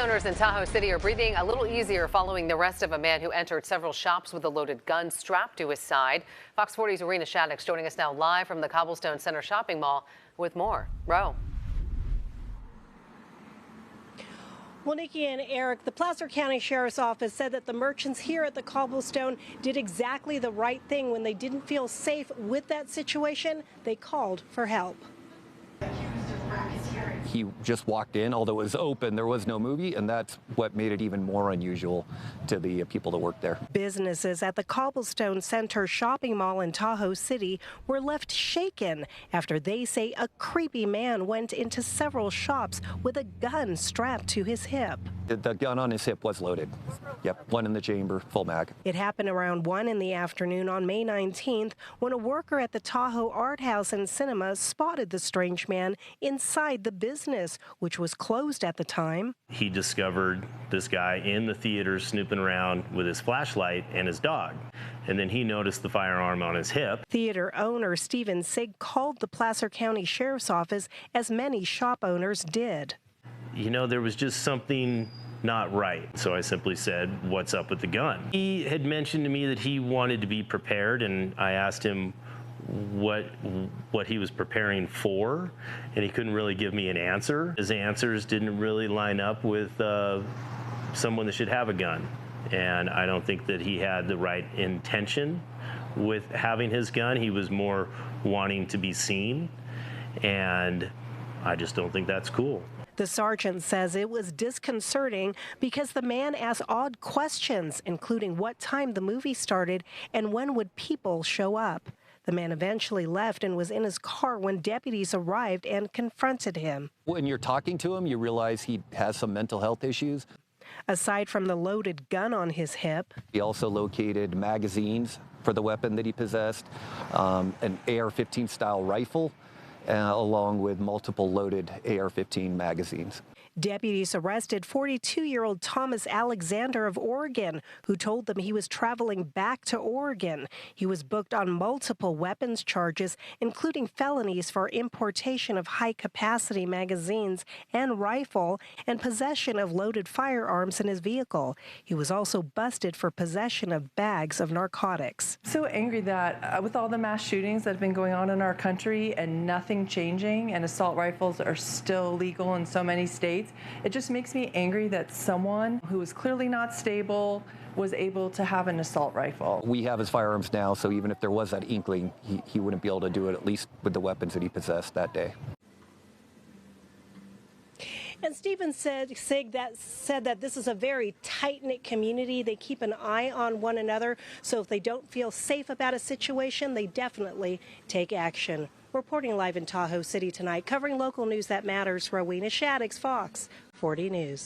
owners in Tahoe City are breathing a little easier following the arrest of a man who entered several shops with a loaded gun strapped to his side. Fox 40's Irina Shaddix joining us now live from the Cobblestone Center shopping mall with more. Ro. Well, Nikki and Eric, the Placer County Sheriff's Office said that the merchants here at the Cobblestone did exactly the right thing. When they didn't feel safe with that situation, they called for help. He just walked in, although it was open, there was no movie, and that's what made it even more unusual to the people that work there. Businesses at the Cobblestone Center shopping mall in Tahoe City were left shaken after they say a creepy man went into several shops with a gun strapped to his hip. The gun on his hip was loaded. Yep, one in the chamber, full mag. It happened around 1 in the afternoon on May 19th when a worker at the Tahoe Art House and Cinema spotted the strange man inside the business, which was closed at the time. He discovered this guy in the theater snooping around with his flashlight and his dog. And then he noticed the firearm on his hip. Theater owner Stephen Sigg called the Placer County Sheriff's Office, as many shop owners did. You know, there was just something not right. So I simply said, "What's up with the gun?" He had mentioned to me that he wanted to be prepared, and I asked him what he was preparing for, and he couldn't really give me an answer. His answers didn't really line up with someone that should have a gun, and I don't think that he had the right intention with having his gun. He was more wanting to be seen, and I just don't think that's cool. The sergeant says it was disconcerting because the man asked odd questions, including what time the movie started and when would people show up. The man eventually left and was in his car when deputies arrived and confronted him. When you're talking to him, you realize he has some mental health issues. Aside from the loaded gun on his hip, he also located magazines for the weapon that he possessed, an AR-15 style rifle, along with multiple loaded AR-15 magazines. Deputies arrested 42-year-old Thomas Alexander of Oregon, who told them he was traveling back to Oregon. He was booked on multiple weapons charges, including felonies for importation of high-capacity magazines and rifle and possession of loaded firearms in his vehicle. He was also busted for possession of bags of narcotics. So angry that with all the mass shootings that have been going on in our country and nothing changing, and assault rifles are still legal in so many states, it just makes me angry that someone who is clearly not stable was able to have an assault rifle. We have his firearms now, so even if there was that inkling, he wouldn't be able to do it, at least with the weapons that he possessed that day. And Stephen said that this is a very tight-knit community. They keep an eye on one another, so if they don't feel safe about a situation, they definitely take action. Reporting live in Tahoe City tonight, covering local news that matters, Rowena Shaddix, Fox 40 News.